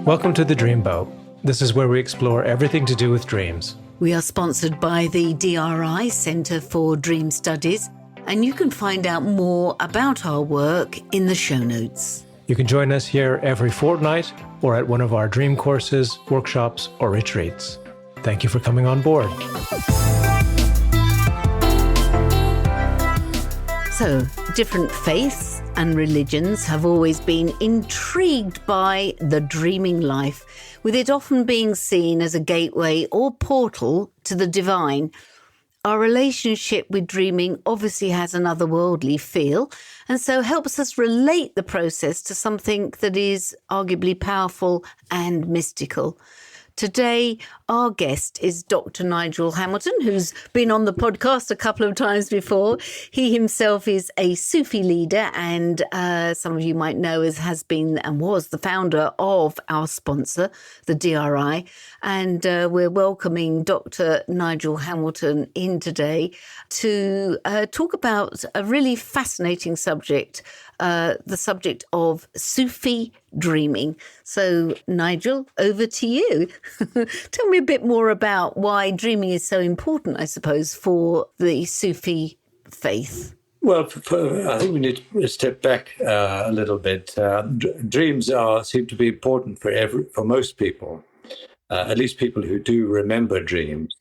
Welcome to The Dreamboat. This is where we explore everything to do with dreams. We are sponsored by the DRI, Centre for Dream Studies, and you can find out more about our work in the show notes. You can join us here every fortnight or at one of our dream courses, workshops, or retreats. Thank you for coming on board. So, different faiths and religions have always been intrigued by the dreaming life, with it often being seen as a gateway or portal to the divine. Our relationship with dreaming obviously has an otherworldly feel, and so helps us relate the process to something that is arguably powerful and mystical. Today, our guest is Dr. Nigel Hamilton, who's been on the podcast a couple of times before. He himself is a Sufi leader, and some of you might know has been and was the founder of our sponsor, the DRI. And we're welcoming Dr. Nigel Hamilton in today to talk about a really fascinating subject, the subject of Sufi dreaming. So, Nigel, over to you. Tell me a bit more about why dreaming is so important, I suppose, for the Sufi faith. Well, I think we need to step back a little bit. Dreams seem to be important for most people, at least people who do remember dreams.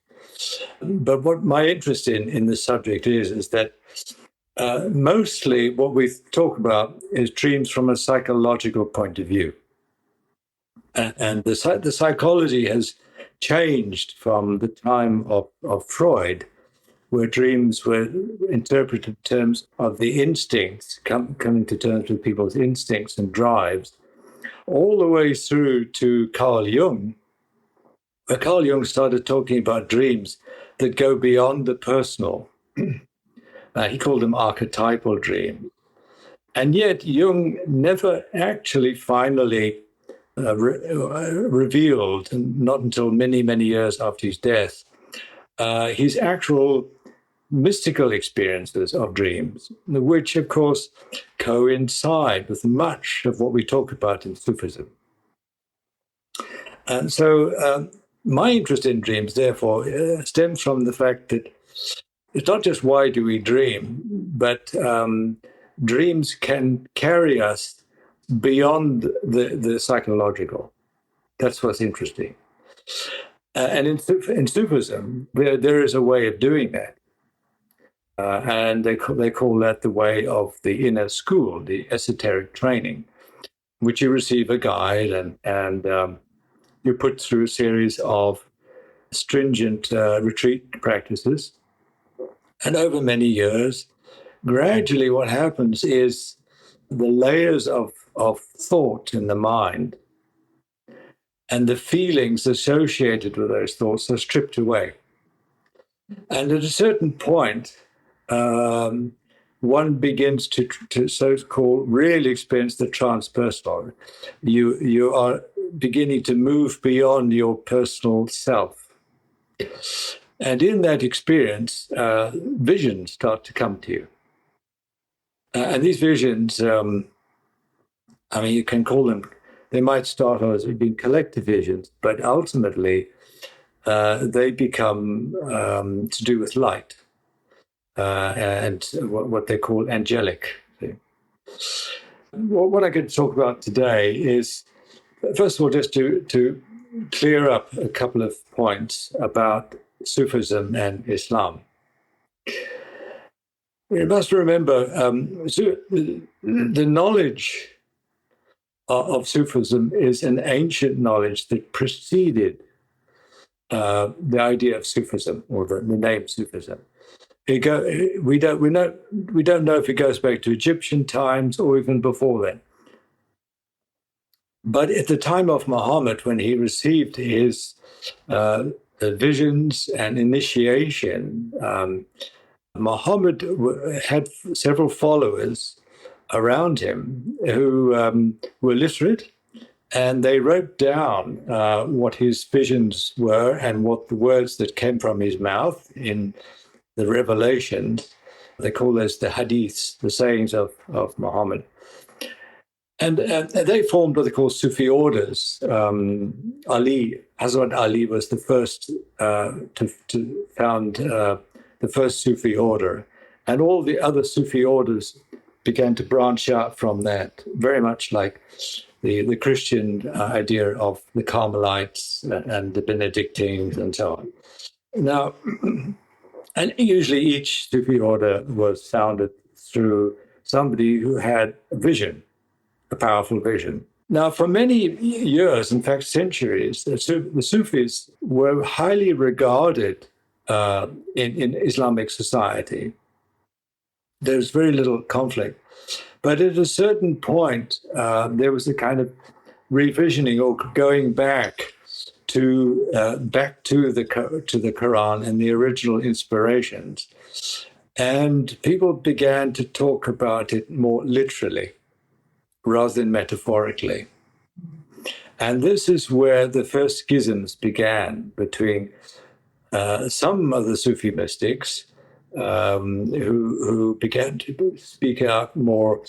But what my interest in this subject is that mostly what we talk about is dreams from a psychological point of view. And the psychology has changed from the time of Freud, where dreams were interpreted in terms of the instincts, coming to terms with people's instincts and drives, all the way through to Carl Jung, where Carl Jung started talking about dreams that go beyond the personal. He called them archetypal dreams. And yet Jung never actually finally revealed, and not until many, many years after his death, his actual mystical experiences of dreams, which, of course, coincide with much of what we talk about in Sufism. And so my interest in dreams, therefore, stems from the fact that it's not just why do we dream, but dreams can carry us beyond the psychological. That's what's interesting. And in Sufism, there is a way of doing that. And they call that the way of the inner school, the esoteric training, which you receive a guide and you're put through a series of stringent retreat practices. And over many years, gradually what happens is the layers of thought in the mind and the feelings associated with those thoughts are stripped away. And at a certain point, one begins to so-called really experience the transpersonal. You are beginning to move beyond your personal self. And in that experience, visions start to come to you. And these visions, you can call them, they might start as being collective visions, but ultimately they become to do with light and what they call angelic. What I could talk about today is, first of all, just to clear up a couple of points about Sufism and Islam. You must remember the knowledge of Sufism is an ancient knowledge that preceded the idea of Sufism or the name Sufism. We don't know if it goes back to Egyptian times or even before then. But at the time of Muhammad, when he received his visions and initiation, Muhammad had several followers around him who were literate, and they wrote down what his visions were and what the words that came from his mouth in the revelations. They call those the hadiths, the sayings of Muhammad. And they formed what they call Sufi orders. Hazrat Ali was the first to found the first Sufi order. And all the other Sufi orders began to branch out from that, very much like the Christian idea of the Carmelites and the Benedictines and so on. Now, and usually each Sufi order was founded through somebody who had a vision, a powerful vision. Now, for many years, in fact, centuries, the Sufis were highly regarded in Islamic society. There's very little conflict. But at a certain point, there was a kind of revisioning or going back to the Quran and the original inspirations. And people began to talk about it more literally rather than metaphorically. And this is where the first schisms began between some of the Sufi mystics who began to speak out more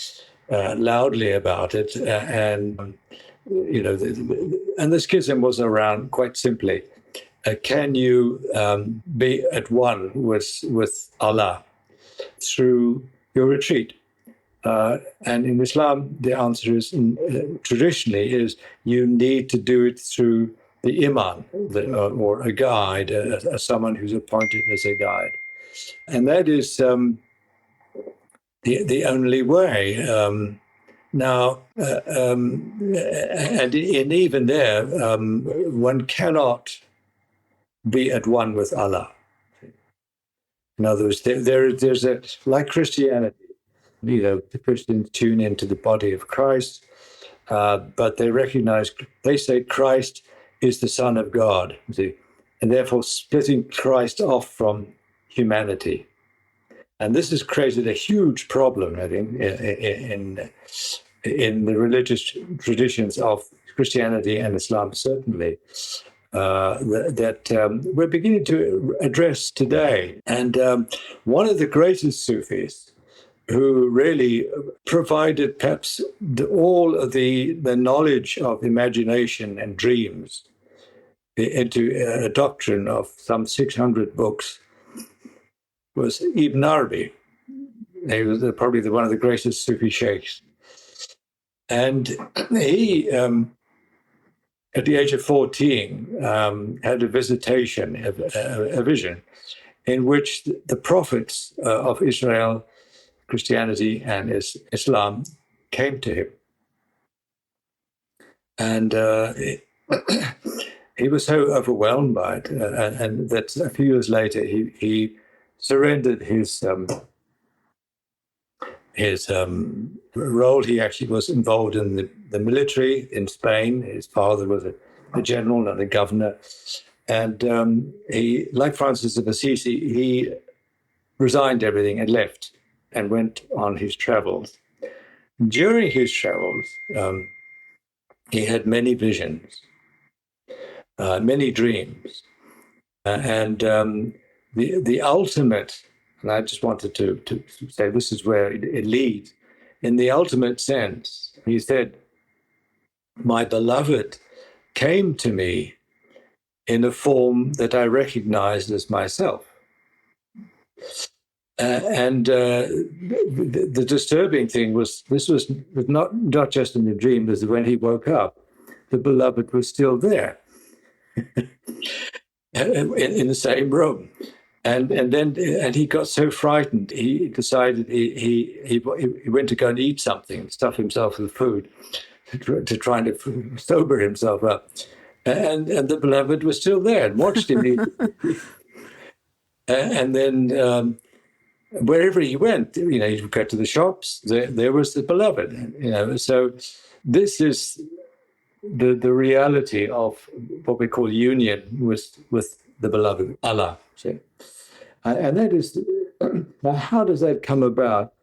loudly about it. And the schism was around, quite simply, can you be at one with Allah through your retreat? And in Islam, the answer is traditionally is you need to do it through the imam or a guide, someone who's appointed as a guide, and that is the only way. Now, and even there, one cannot be at one with Allah. In other words, there's a, like Christianity. The Christians tune into the body of Christ, but they say Christ is the Son of God, see, and therefore splitting Christ off from humanity. And this has created a huge problem, I think, in the religious traditions of Christianity and Islam, certainly, that we're beginning to address today. And one of the greatest Sufis, who really provided perhaps all of the knowledge of imagination and dreams into a doctrine of some 600 books, was Ibn Arabi. He was probably one of the greatest Sufi sheikhs. And he, at the age of 14, had a visitation, a vision, in which the prophets of Israel, Christianity and Islam came to him. And he was so overwhelmed by it, and that a few years later he surrendered his role. He actually was involved in the military in Spain. His father was a general and a governor. And he, like Francis of Assisi, he resigned everything and left and went on his travels. During his travels, he had many visions, many dreams. And the ultimate, and I just wanted to say this is where it leads, in the ultimate sense, he said, my beloved came to me in a form that I recognized as myself. And the disturbing thing was, this was not just in the dream, but when he woke up, the beloved was still there in the same room. And he got so frightened, he decided he went to go and eat something, stuff himself with food, to try to sober himself up. And the beloved was still there and watched him. And then wherever he went, he would go to the shops, there was the beloved. So this is the reality of what we call union with the beloved, Allah. See? And that is, now how does that come about?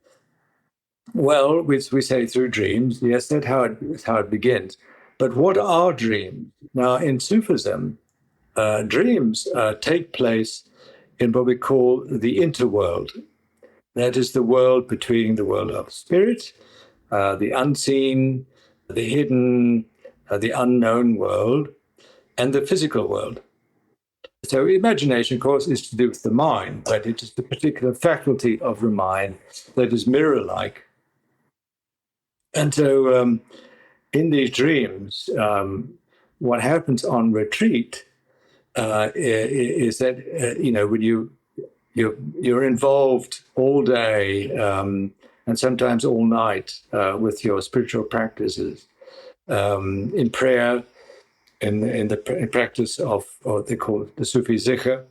Well, we say through dreams. Yes, that's how it begins. But what are dreams? Now, in Sufism, dreams take place in what we call the interworld. That is the world between the world of spirit, the unseen, the hidden, the unknown world, and the physical world. So imagination, of course, is to do with the mind, but it is the particular faculty of the mind that is mirror-like. And so in these dreams, what happens on retreat is that, when you're involved all day and sometimes all night with your spiritual practices, in prayer, in practice of what they call the Sufi zikr,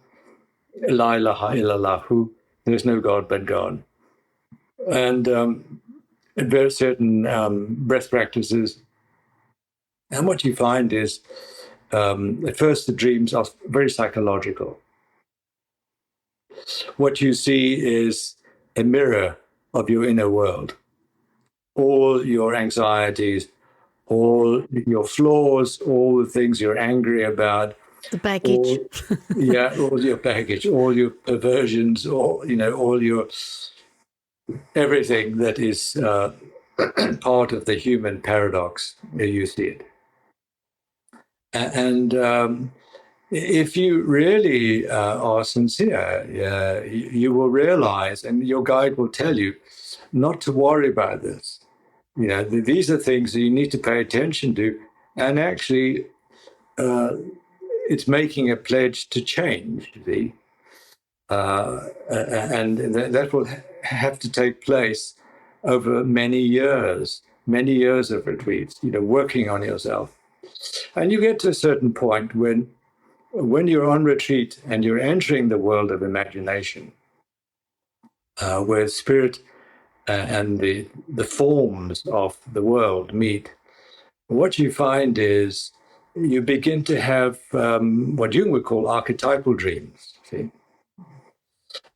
La ilaha illallahu, there's no God but God. And very certain breath practices. And what you find is, at first, the dreams are very psychological. What you see is a mirror of your inner world. All your anxieties, all your flaws, all the things you're angry about. The baggage. All your baggage, all your perversions, all your everything that is part of the human paradox. You see it. And if you really are sincere, you will realize, and your guide will tell you, not to worry about this. These are things that you need to pay attention to. And actually, it's making a pledge to change. And that will have to take place over many years of retreats, working on yourself. And you get to a certain point when you're on retreat and you're entering the world of imagination, where spirit and the forms of the world meet, what you find is you begin to have what Jung would call archetypal dreams. See?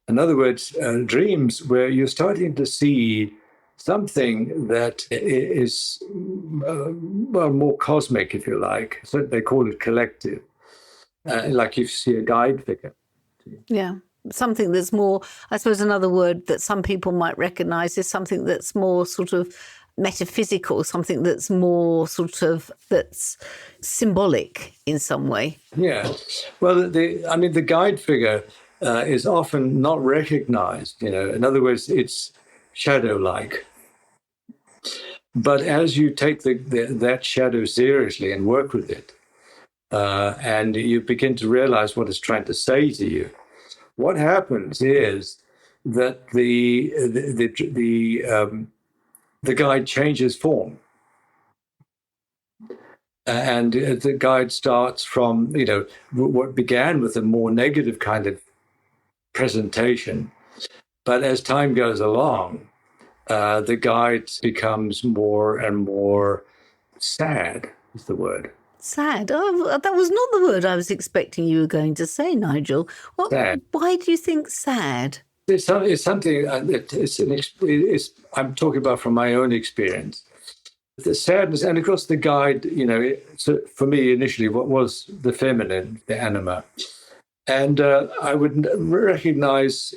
In other words, dreams where you're starting to see something that is, more cosmic, if you like. So they call it collective, like you see a guide figure. Yeah, something that's more, I suppose another word that some people might recognize is something that's more sort of metaphysical, something that's more that's symbolic in some way. Yeah. Well, the guide figure is often not recognized. In other words, it's shadow-like. But as you take that shadow seriously and work with it, and you begin to realize what it's trying to say to you, what happens is that the guide changes form. And the guide starts from, what began with a more negative kind of presentation. But as time goes along, the guide becomes more and more sad, is the word. Sad? Oh, that was not the word I was expecting you were going to say, Nigel. Sad. Why do you think sad? It's something that I'm talking about from my own experience. The sadness, and of course the guide, so for me initially, what was the feminine, the anima. And I would recognize,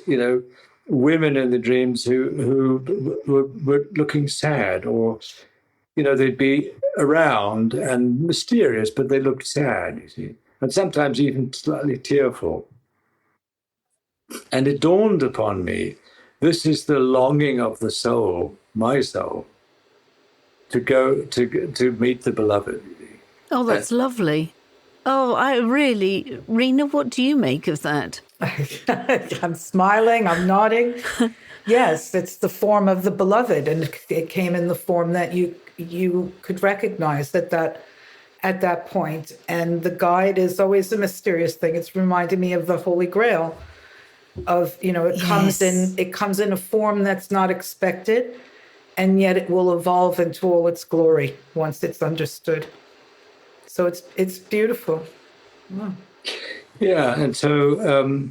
women in the dreams who were looking sad, or, they'd be around and mysterious, but they looked sad, you see, and sometimes even slightly tearful. And it dawned upon me, this is the longing of the soul, my soul, to go to meet the beloved. Oh, that's lovely. Oh, Rina, what do you make of that? I'm smiling, I'm nodding. Yes, it's the form of the beloved, and it came in the form that you could recognize at that point. And the guide is always a mysterious thing. It's reminded me of the Holy Grail. It comes in a form that's not expected, and yet it will evolve into all its glory once it's understood. So it's beautiful. Wow. Yeah, and so,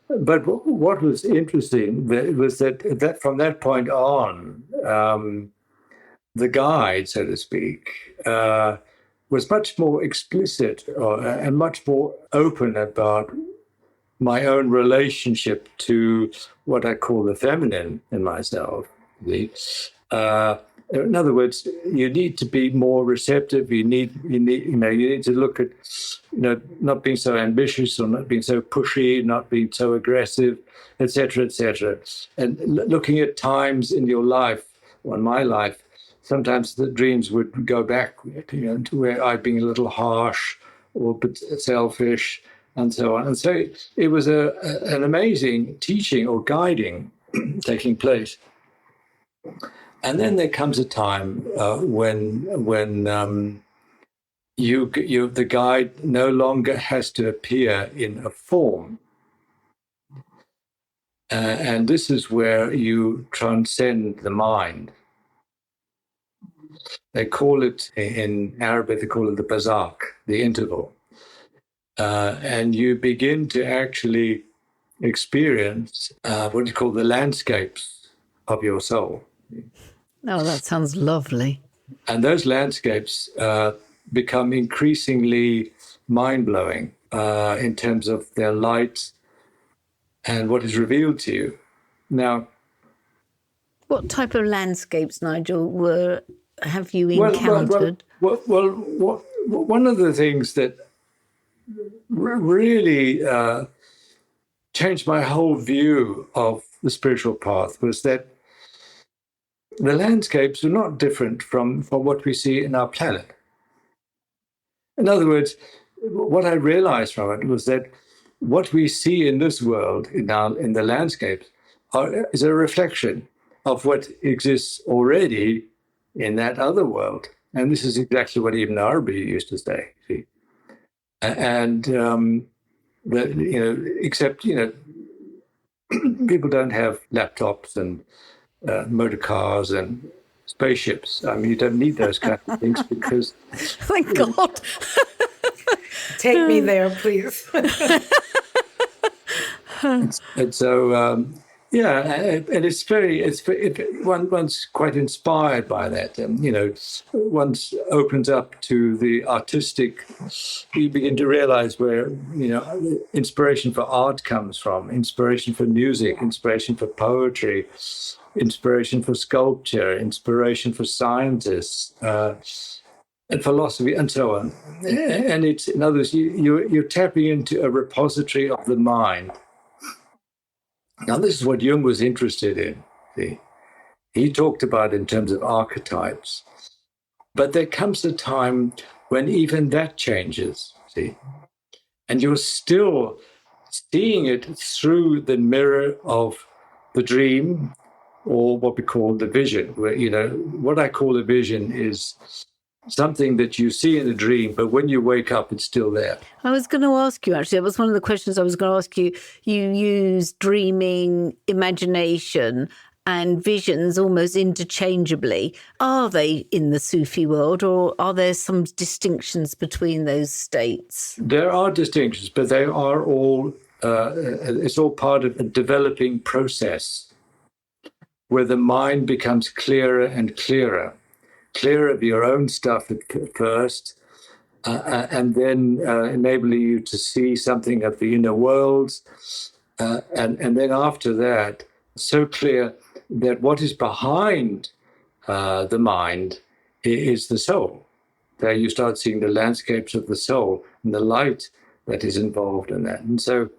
but what was interesting was that from that point on, the guide, so to speak, was much more explicit and much more open about my own relationship to what I call the feminine in myself. In other words, you need to be more receptive. You need to look at, not being so ambitious or not being so pushy, not being so aggressive, etc., etc. And looking at times in your life, or in my life, sometimes the dreams would go back, to where I'd been a little harsh or selfish and so on. And so it was an amazing teaching or guiding taking place. And then there comes a time when the guide no longer has to appear in a form. And this is where you transcend the mind. They call it, in Arabic, they call it the barzakh, the interval. And you begin to actually experience what you call the landscapes of your soul. Oh, that sounds lovely. And those landscapes become increasingly mind-blowing in terms of their light and what is revealed to you. Now, what type of landscapes, Nigel, have you encountered? Well, one of the things that really changed my whole view of the spiritual path was that the landscapes are not different from what we see in our planet. In other words, what I realized from it was that what we see in this world, in the landscapes, is a reflection of what exists already in that other world. And this is exactly what Ibn Arabi used to say. See? And except people don't have laptops and motor cars and spaceships. I mean, you don't need those kind of things because... Thank God. Take me there, please. and so, and one's quite inspired by that. And, once opens up to the artistic, you begin to realize where, inspiration for art comes from, inspiration for music, inspiration for poetry, inspiration for sculpture, inspiration for scientists, and philosophy, and so on. And it's, in other words, you're tapping into a repository of the mind. Now, this is what Jung was interested in. See? He talked about in terms of archetypes. But there comes a time when even that changes, see? And you're still seeing it through the mirror of the dream, or what we call the vision, where, what I call a vision is something that you see in a dream, but when you wake up, it's still there. I was going to ask you, actually, that was one of the questions I was going to ask you. You use dreaming, imagination, and visions almost interchangeably. Are they in the Sufi world, or are there some distinctions between those states? There are distinctions, but they are all, it's all part of a developing process where the mind becomes clearer and clearer of your own stuff at first, and then enabling you to see something of the inner worlds. And then after that, so clear that what is behind the mind is the soul. There you start seeing the landscapes of the soul and the light that is involved in that. And so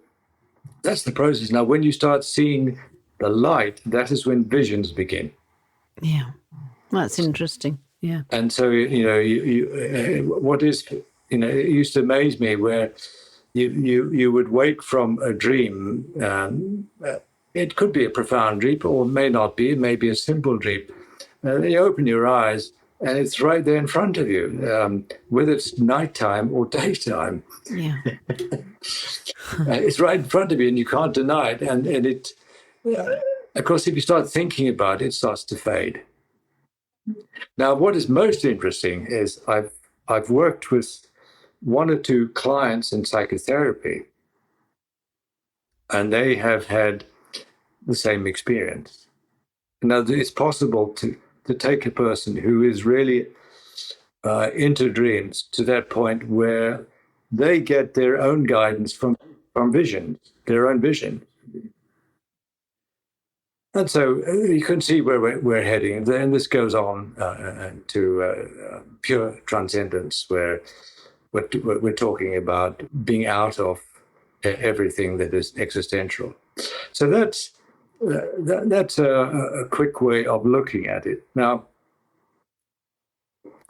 that's the process. Now, when you start seeing the light, that is when visions begin. Yeah, that's interesting. Yeah. And so, it used to amaze me where you would wake from a dream. It could be a profound dream, or it may not be. It may be a simple dream. You open your eyes, and it's right there in front of you, whether it's nighttime or daytime. Yeah. It's right in front of you, and you can't deny it. And it, of course, if you start thinking about it, it starts to fade. Now, what is most interesting is I've worked with one or two clients in psychotherapy, and they have had the same experience. Now, it's possible to take a person who is really into dreams to that point where they get their own guidance from visions, their own vision. And so you can see where we're heading. And this goes on to pure transcendence, where we're talking about being out of everything that is existential. So that's a quick way of looking at it. Now,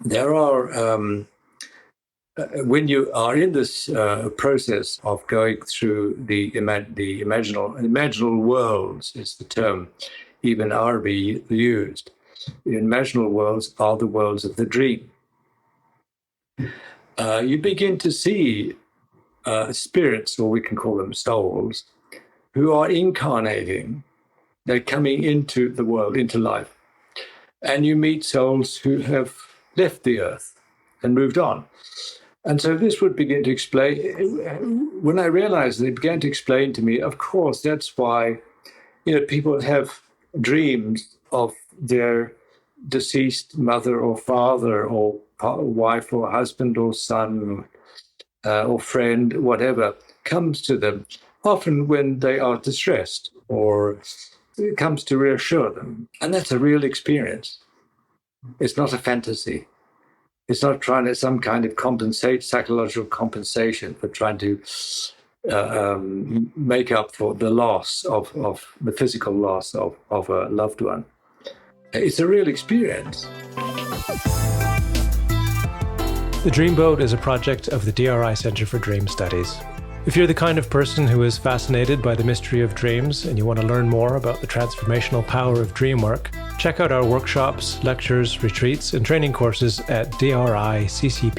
there are when you are in this process of going through the imaginal worlds, is the term even Arabi used. The imaginal worlds are the worlds of the dream. You begin to see spirits, or we can call them souls, who are incarnating. They're coming into the world, into life. And you meet souls who have left the earth and moved on. And so this would begin to explain, when I realized it, began to explain to me, of course, that's why, people have dreams of their deceased mother or father or wife or husband or son or friend, whatever, comes to them, often when they are distressed, or it comes to reassure them. And that's a real experience. It's not a fantasy. It's not trying to some kind of psychological compensation for trying to make up for the loss of the physical loss of a loved one. It's a real experience. The Dreamboat is a project of the DRI Centre for Dream Studies. If you're the kind of person who is fascinated by the mystery of dreams and you want to learn more about the transformational power of dream work, check out our workshops, lectures, retreats, and training courses at driccpe.org.uk.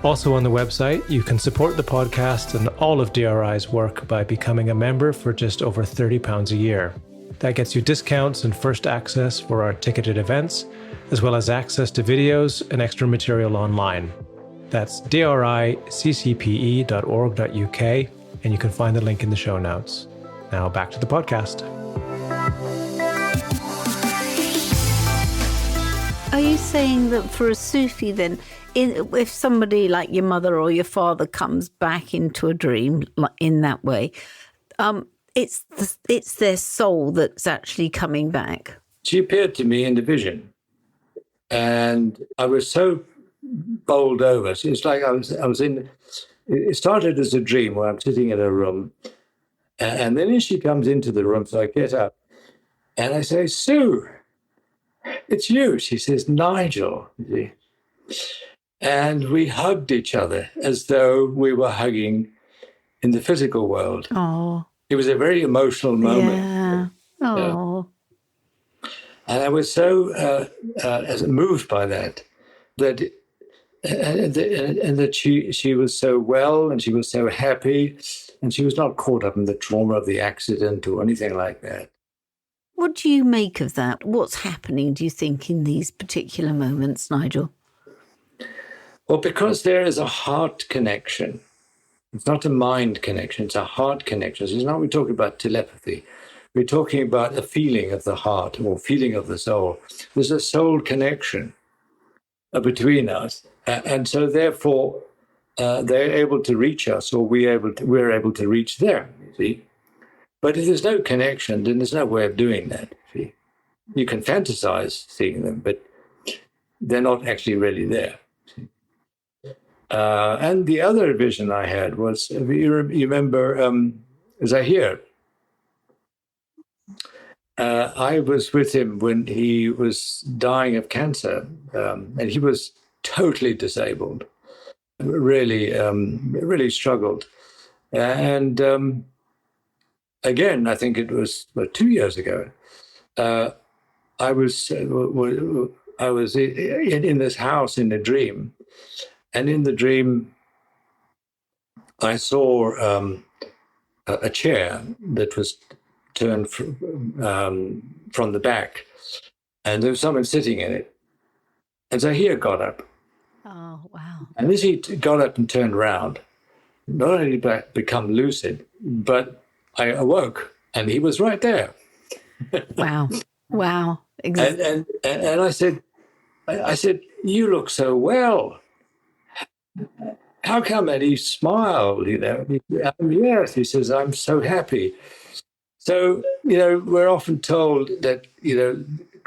Also on the website, you can support the podcast and all of DRI's work by becoming a member for just over £30 a year. That gets you discounts and first access for our ticketed events, as well as access to videos and extra material online. That's driccpe.org.uk, and you can find the link in the show notes. Now back to the podcast. Are you saying that for a Sufi then, if somebody like your mother or your father comes back into a dream in that way, it's their soul that's actually coming back? She appeared to me in the vision, and I was so bowled over. It's like I was in. It started as a dream where I'm sitting in a room, and then she comes into the room. So I get up, and I say, "Sue, it's you." She says, "Nigel." And we hugged each other as though we were hugging in the physical world. Oh, it was a very emotional moment. Yeah. Oh. And I was so moved by that and that she was so well, and she was so happy, and she was not caught up in the trauma of the accident or anything like that. What do you make of that? What's happening, do you think, in these particular moments, Nigel? Well, because there is a heart connection. It's not a mind connection, it's a heart connection. So it's not we're talking about telepathy. We're talking about a feeling of the heart or feeling of the soul. There's a soul connection between us. And so therefore, they're able to reach us, or we're able to reach them, you see. But if there's no connection, then there's no way of doing that, you see. You can fantasize seeing them, but they're not actually really there. And the other vision I had was, you remember, Zahir. I was with him when he was dying of cancer, and he was totally disabled, really struggled. And again, I think it was 2 years ago, I was in this house in a dream, and in the dream, I saw a chair that was turned from the back, and there was someone sitting in it. And Zahir got up. Oh, wow. And as he got up and turned around, not only did I become lucid, but I awoke, and he was right there. Wow. Wow. And I said, "You look so well. How come?" And he smiled, Yes, he says, "I'm so happy." So, we're often told that,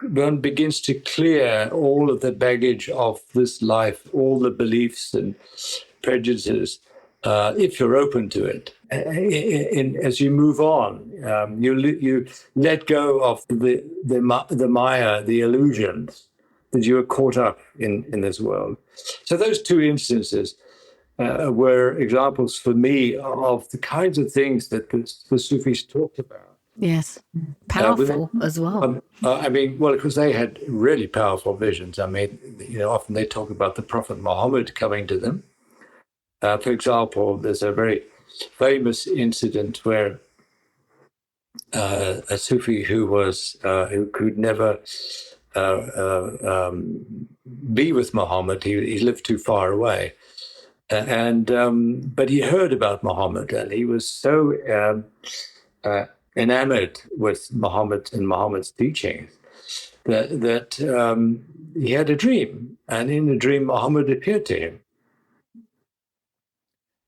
one begins to clear all of the baggage of this life, all the beliefs and prejudices, if you're open to it. As you move on, you let go of the Maya, the illusions that you are caught up in this world. So those two instances were examples for me of the kinds of things that the Sufis talked about. Yes. Powerful as well. Because they had really powerful visions. Often they talk about the Prophet Muhammad coming to them. For example, there's a very famous incident where a Sufi who could never be with Muhammad, he lived too far away, but he heard about Muhammad, and he was so enamored with Muhammad and Muhammad's teachings that he had a dream, and in the dream Muhammad appeared to him,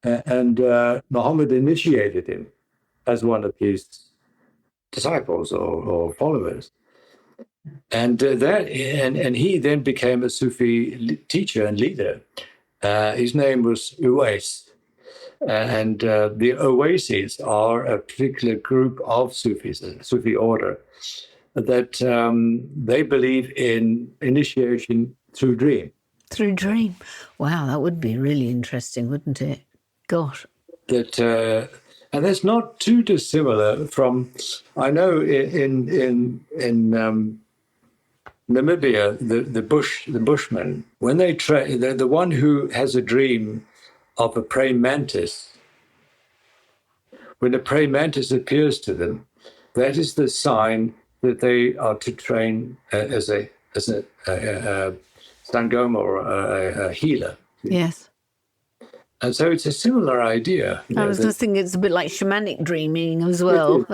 and Muhammad initiated him as one of his disciples or followers, and he then became a Sufi teacher and leader. His name was Uwais. And the Oases are a particular group of Sufis, a Sufi order, that they believe in initiation through dream. Through dream. Wow, that would be really interesting, wouldn't it? Gosh. And that's not too dissimilar from, I know in Namibia, the Bushmen, when they the one who has a dream of a praying mantis, when a praying mantis appears to them, that is the sign that they are to train as a sangoma or a healer. Yes. And so it's a similar idea. I was just thinking it's a bit like shamanic dreaming as well.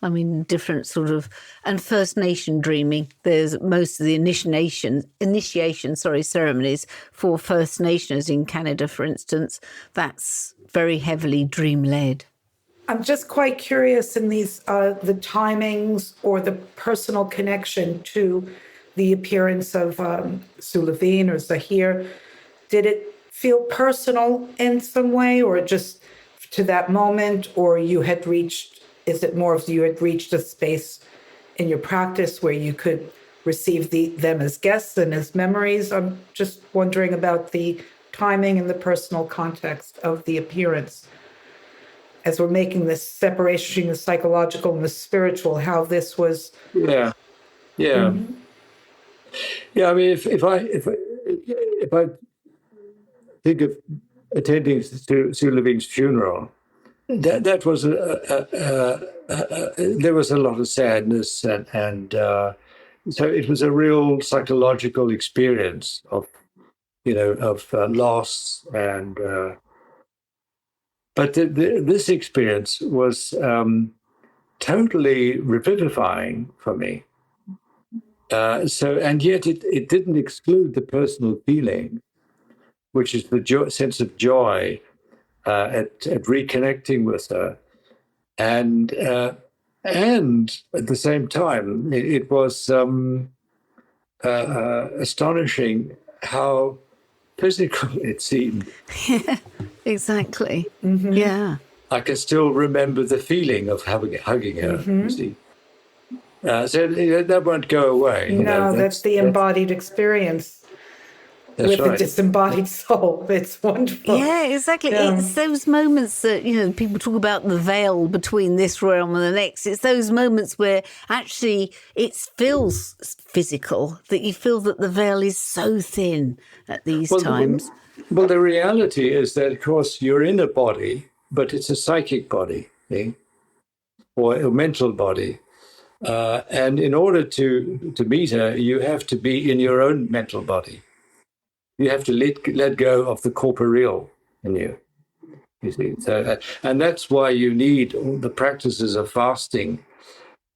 And different sort of, and First Nation dreaming. There's most of the initiation ceremonies for First Nations in Canada, for instance. That's very heavily dream-led. I'm just quite curious in these, the timings or the personal connection to the appearance of Sulavine or Zahir. Did it feel personal in some way, or just to that moment, or is it more of you had reached a space in your practice where you could receive them as guests and as memories? I'm just wondering about the timing and the personal context of the appearance. As we're making this separation between the psychological and the spiritual, how this was. Yeah. Mm-hmm. Yeah. I mean, if I think of attending Sulavine's funeral, that was there was a lot of sadness, and so it was a real psychological experience of loss, and but this experience was totally revivifying for me. And yet it didn't exclude the personal feeling, which is the sense of joy at reconnecting with her, and at the same time, it was astonishing how physical it seemed. Yeah, exactly. Mm-hmm. Yeah, I can still remember the feeling of hugging her. Mm-hmm. You see, so that won't go away. No, that's the embodied experience. That's with right. The disembodied soul. It's wonderful. Yeah, exactly. Yeah. It's those moments that, people talk about the veil between this realm and the next. It's those moments where actually it feels physical, that you feel that the veil is so thin at these times. Well, the reality is that, of course, you're in a body, but it's a psychic body, or a mental body. And in order to meet her, you have to be in your own mental body. You have to let go of the corporeal in you. You see, so and that's why you need all the practices of fasting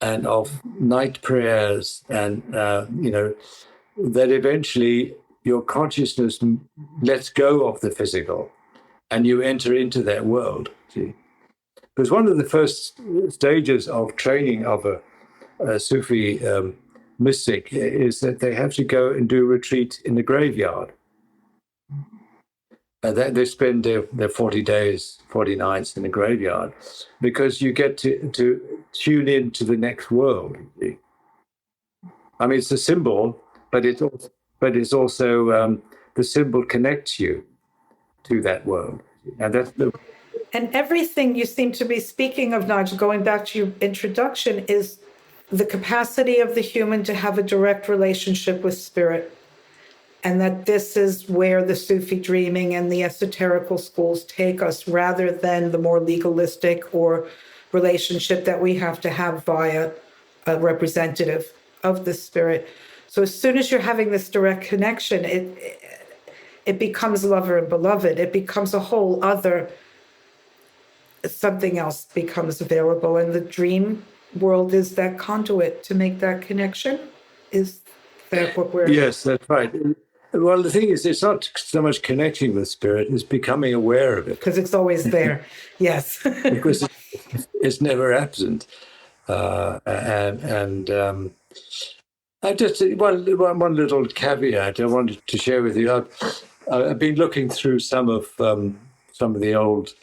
and of night prayers, and that eventually your consciousness lets go of the physical, and you enter into that world. See, because one of the first stages of training of a Sufi mystic is that they have to go and do a retreat in the graveyard. They spend their 40 days, 40 nights in the graveyard, because you get to tune in to the next world. I mean, it's a symbol, but it's also the symbol connects you to that world, and that's the. And everything you seem to be speaking of, Nigel, going back to your introduction, is the capacity of the human to have a direct relationship with spirit. And that this is where the Sufi dreaming and the esoterical schools take us, rather than the more legalistic or relationship that we have to have via a representative of the spirit. So as soon as you're having this direct connection, it becomes lover and beloved. It becomes a whole other, something else becomes available. And the dream world is that conduit to make that connection. Is that what we're... Yes, that's right. Well, the thing is, it's not so much connecting with spirit, it's becoming aware of it. Because it's always there, yes. Because it's never absent. I just, one little caveat I wanted to share with you. I've been looking through some of the old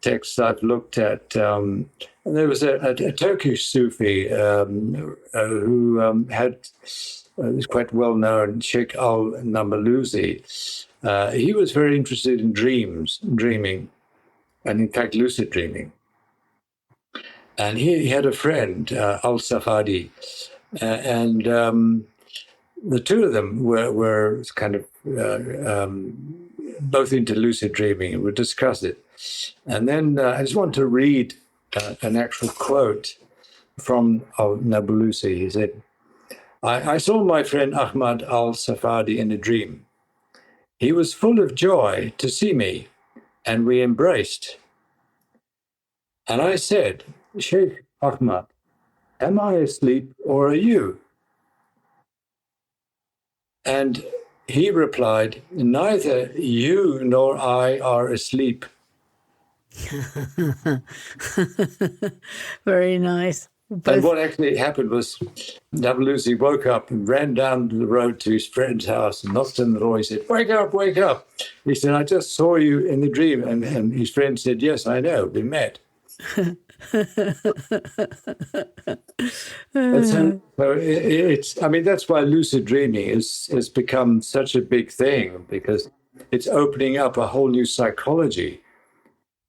texts I've looked at. And there was a Turkish Sufi who had... is quite well known, Sheikh al-Namaluzi. He was very interested in dreaming, and in fact, lucid dreaming. And he had a friend, al-Safadi, and the two of them were kind of both into lucid dreaming and would discuss it. And then I just want to read an actual quote from al-Namaluzi. He said, I saw my friend Ahmad al-Safadi in a dream. He was full of joy to see me, and we embraced. And I said, Sheikh Ahmad, am I asleep or are you? And he replied, neither you nor I are asleep. Very nice. And what actually happened was Namaluzi woke up and ran down the road to his friend's house and knocked on the door. He said, wake up, wake up. He said, I just saw you in the dream. And his friend said, yes, I know, we met. I mean, that's why lucid dreaming has become such a big thing, because it's opening up a whole new psychology.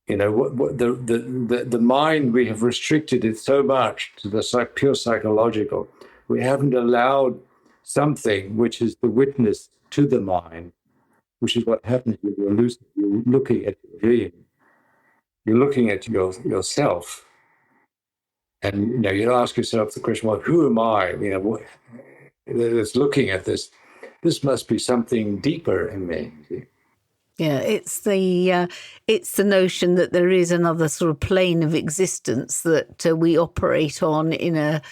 You know, what the mind, we have restricted it so much to the pure psychological. We haven't allowed something which is the witness to the mind, which is what happens when you're lucid. You're looking at your dream. You're looking at yourself. And, you know, you ask yourself the question, well, who am I? You know, that's looking at this. This must be something deeper in me. See? Yeah, it's the notion that there is another sort of plane of existence that we operate on in a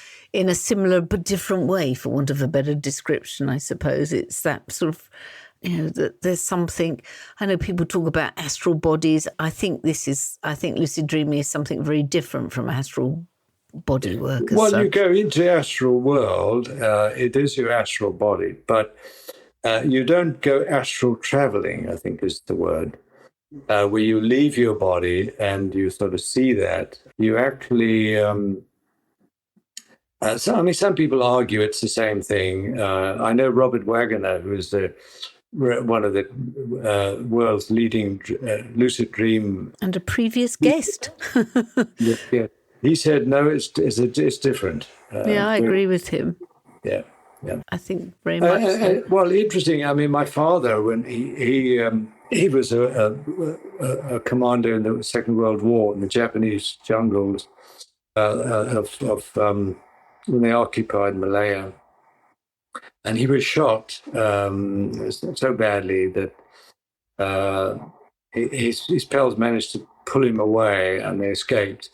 similar but different way, for want of a better description, I suppose. It's that sort of, you know, that there's something. I know people talk about astral bodies. I think lucid dreaming is something very different from astral body work. Well, you go into the astral world, it is your astral body, but you don't go astral traveling, I think is the word, where you leave your body and you sort of see that. You actually, some people argue it's the same thing. I know Robert Waggoner, who's one of the world's leading lucid dream. And a previous guest. Yeah. He said, no, it's different. Yeah, I agree with him. Yeah. Yeah. I think very much so. Well, interesting. I mean, my father, when he was a commander in the Second World War in the Japanese jungles when they occupied Malaya, and he was shot so badly that his pals managed to pull him away, and they escaped.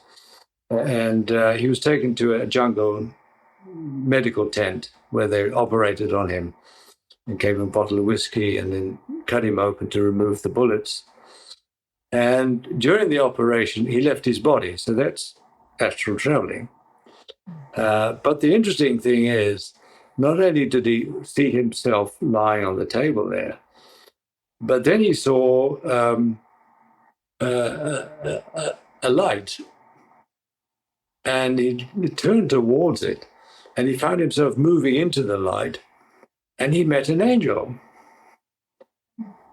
And he was taken to a jungle medical tent where they operated on him and gave him a bottle of whiskey and then cut him open to remove the bullets. And during the operation, he left his body. So that's astral traveling. But the interesting thing is, not only did he see himself lying on the table there, but then he saw a light, and he turned towards it, and he found himself moving into the light, and he met an angel.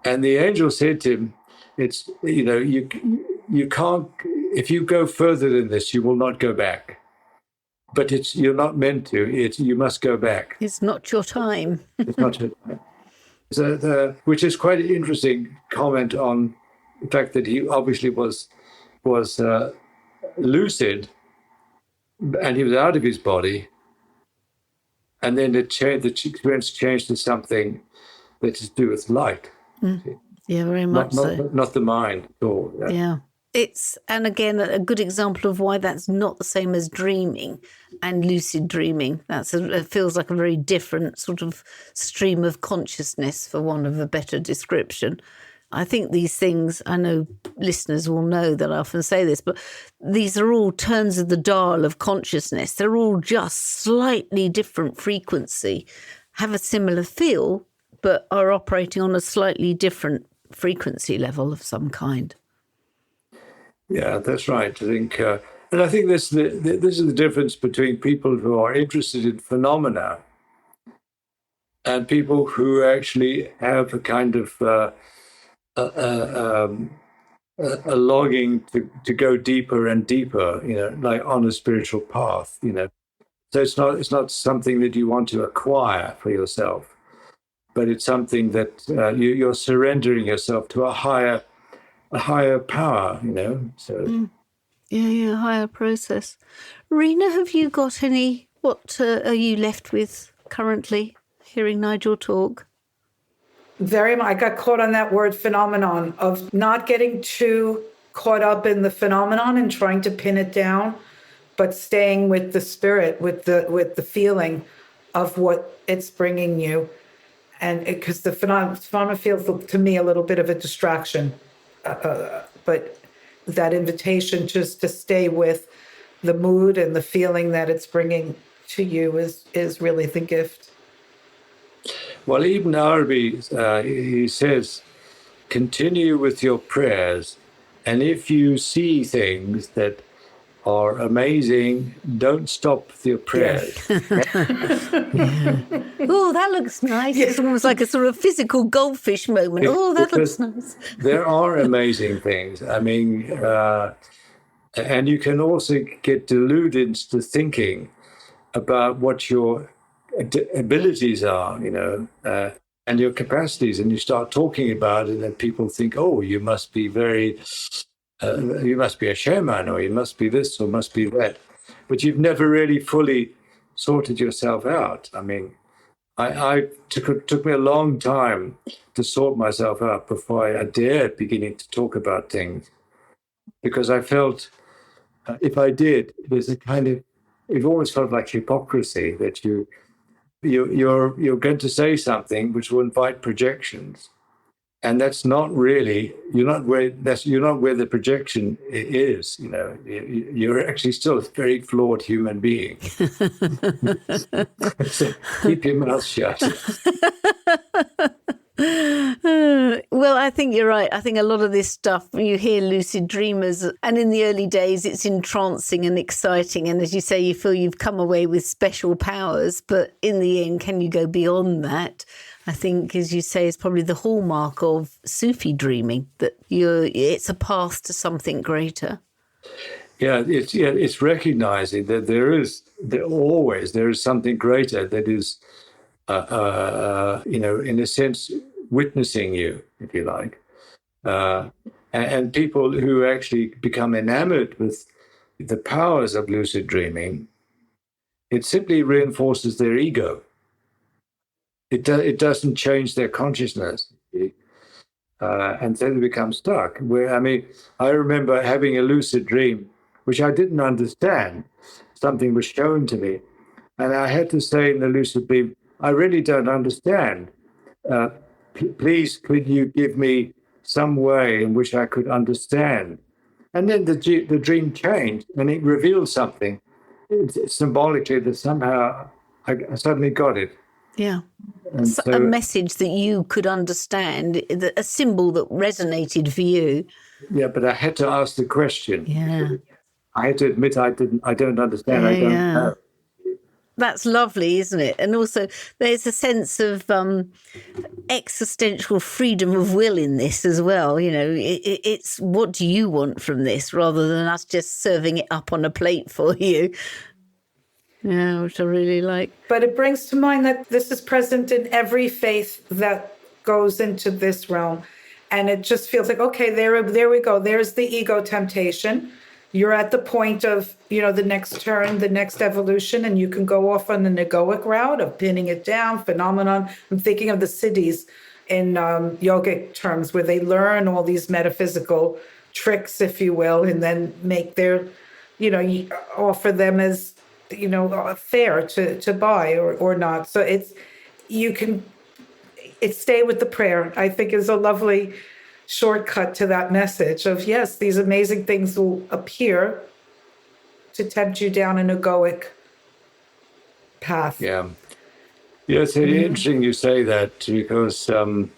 And the angel said to him, "It's, you can't, if you go further than this, you will not go back. But you're not meant to. You must go back. It's not your time." It's not your time." So which is quite an interesting comment on the fact that he obviously was lucid, and he was out of his body, and then the experience changed to something that is to do with light. Yeah, very much so. Not the mind at all. Yeah. And again, a good example of why that's not the same as dreaming and lucid dreaming. It feels like a very different sort of stream of consciousness, for want of a better description. I think these things, I know listeners will know that I often say this, but these are all turns of the dial of consciousness. They're all just slightly different frequency, have a similar feel, but are operating on a slightly different frequency level of some kind. Yeah, that's right. I think, and I think this is the difference between people who are interested in phenomena and people who actually have a kind of a longing to go deeper and deeper, like on a spiritual path, So it's not something that you want to acquire for yourself, but it's something that you're surrendering yourself to a higher power, So higher process. Rina, have you got any? What are you left with currently? Hearing Nigel talk. Very much. I got caught on that word phenomenon, of not getting too caught up in the phenomenon and trying to pin it down, but staying with the spirit, with the feeling of what it's bringing you, and because the phenomenon feels to me a little bit of a distraction. But that invitation just to stay with the mood and the feeling that it's bringing to you is really the gift. Well, Ibn Arabi, he says, continue with your prayers, and if you see things that are amazing, don't stop your prayers. Oh, that looks nice. It's almost like a sort of physical goldfish moment. That looks nice. There are amazing things. I mean, and you can also get deluded into thinking about what your abilities are, and your capacities, and you start talking about it, and people think, oh, you must be you must be a shaman, or you must be this, or must be that. But you've never really fully sorted yourself out. I mean, it took me a long time to sort myself out before I dared beginning to talk about things, because I felt if I did, there's a kind of, it always felt like hypocrisy that you're going to say something which will invite projections. And that's not really, you're not where the projection is, You're actually still a very flawed human being. So keep your mouth shut. Well, I think you're right. I think a lot of this stuff, you hear lucid dreamers, and in the early days, it's entrancing and exciting. And as you say, you feel you've come away with special powers. But in the end, can you go beyond that? I think, as you say, is probably the hallmark of Sufi dreaming, that it's a path to something greater. Yeah, it's recognizing that there is something greater that is, in a sense, witnessing you, if you like. And people who actually become enamored with the powers of lucid dreaming, it simply reinforces their ego. It doesn't change their consciousness, and then they become stuck. I remember having a lucid dream, which I didn't understand. Something was shown to me, and I had to say in the lucid dream, I really don't understand. Please, could you give me some way in which I could understand. And then the dream changed, and it revealed something symbolically that somehow I suddenly got it. Yeah. And A message that you could understand, a symbol that resonated for you. Yeah, but I had to ask the question. Yeah. I had to admit I don't understand. I don't know. That's lovely, isn't it? And also there's a sense of existential freedom of will in this as well. You know, it's what do you want from this rather than us just serving it up on a plate for you. Yeah, which I really like. But it brings to mind that this is present in every faith that goes into this realm. And it just feels like, okay, there we go. There's the ego temptation. You're at the point of, the next turn, the next evolution, and you can go off on the egoic route of pinning it down, phenomenon. I'm thinking of the siddhis in yogic terms, where they learn all these metaphysical tricks, if you will, and then make their, offer them as, fair to buy or not. So it's stay with the prayer, I think, is a lovely shortcut to that message of, yes, these amazing things will appear to tempt you down an egoic path. Yeah. Yeah, it's interesting you say that, because I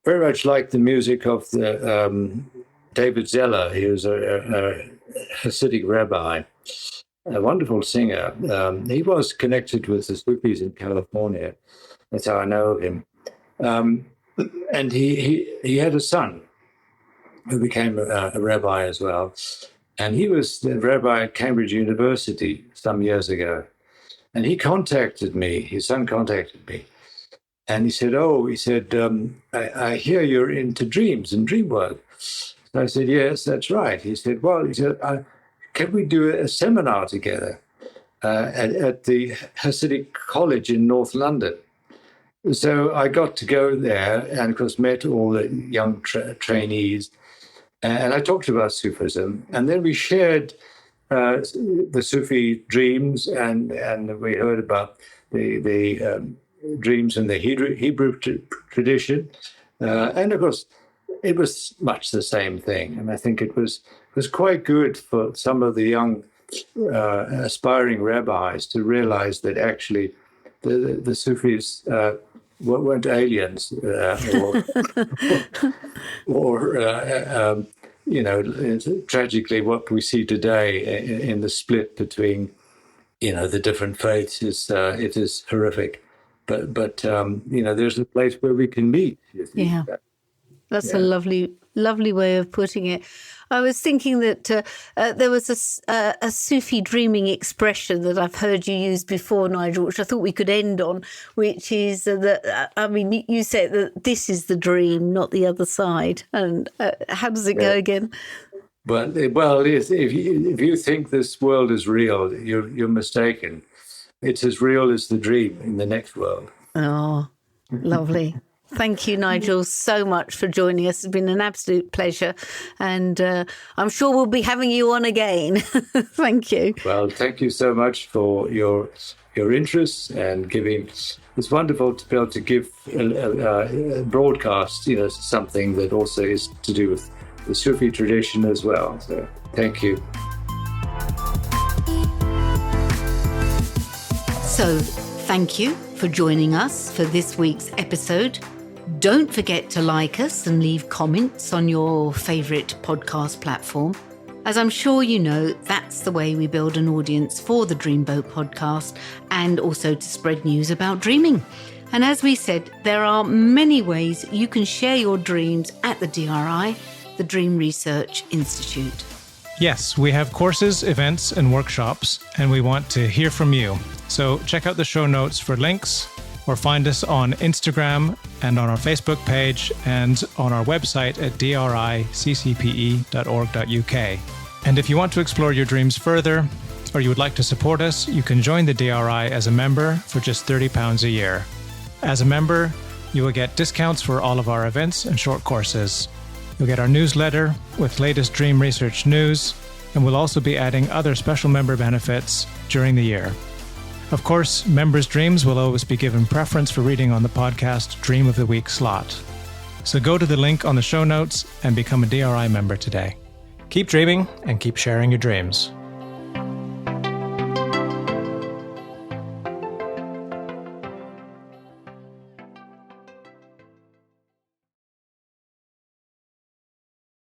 very much like the music of the David Zeller. He was a Hasidic rabbi, a wonderful singer. He was connected with the Sufis in California. That's how I know him. And he had a son who became a rabbi as well. And he was the rabbi at Cambridge University some years ago. And he contacted me, his son contacted me. And he said, I hear you're into dreams and dream work. So I said, yes, that's right. He said, can we do a seminar together at the Hasidic College in North London? So I got to go there and, of course, met all the young trainees. And I talked about Sufism. And then we shared the Sufi dreams, and we heard about the dreams in the Hebrew tradition. And, of course, it was much the same thing. And I think it was quite good for some of the young aspiring rabbis to realize that actually the Sufis weren't aliens or tragically what we see today in the split between, the different faiths it is horrific. But there's a place where we can meet. Yeah. That's a lovely way of putting it. I was thinking that there was a Sufi dreaming expression that I've heard you use before, Nigel, which I thought we could end on, which is that, you said that this is the dream, not the other side. And how does it go again? But, if you think this world is real, you're mistaken. It's as real as the dream in the next world. Oh, lovely. Thank you, Nigel, so much for joining us. It's been an absolute pleasure. And I'm sure we'll be having you on again. Thank you. Well, thank you so much for your interest and giving. It's wonderful to be able to give a broadcast, something that also is to do with the Sufi tradition as well. So thank you. So thank you for joining us for this week's episode. Don't forget to like us and leave comments on your favourite podcast platform. As I'm sure you know, that's the way we build an audience for the Dreamboat podcast and also to spread news about dreaming. And as we said, there are many ways you can share your dreams at the DRI, the Dream Research Institute. Yes, we have courses, events, and workshops, and we want to hear from you. So check out the show notes for links, or find us on Instagram and on our Facebook page and on our website at driccpe.org.uk. And if you want to explore your dreams further, or you would like to support us, you can join the DRI as a member for just £30 a year. As a member, you will get discounts for all of our events and short courses. You'll get our newsletter with latest dream research news, and we'll also be adding other special member benefits during the year. Of course, members' dreams will always be given preference for reading on the podcast Dream of the Week slot. So go to the link on the show notes and become a DRI member today. Keep dreaming and keep sharing your dreams.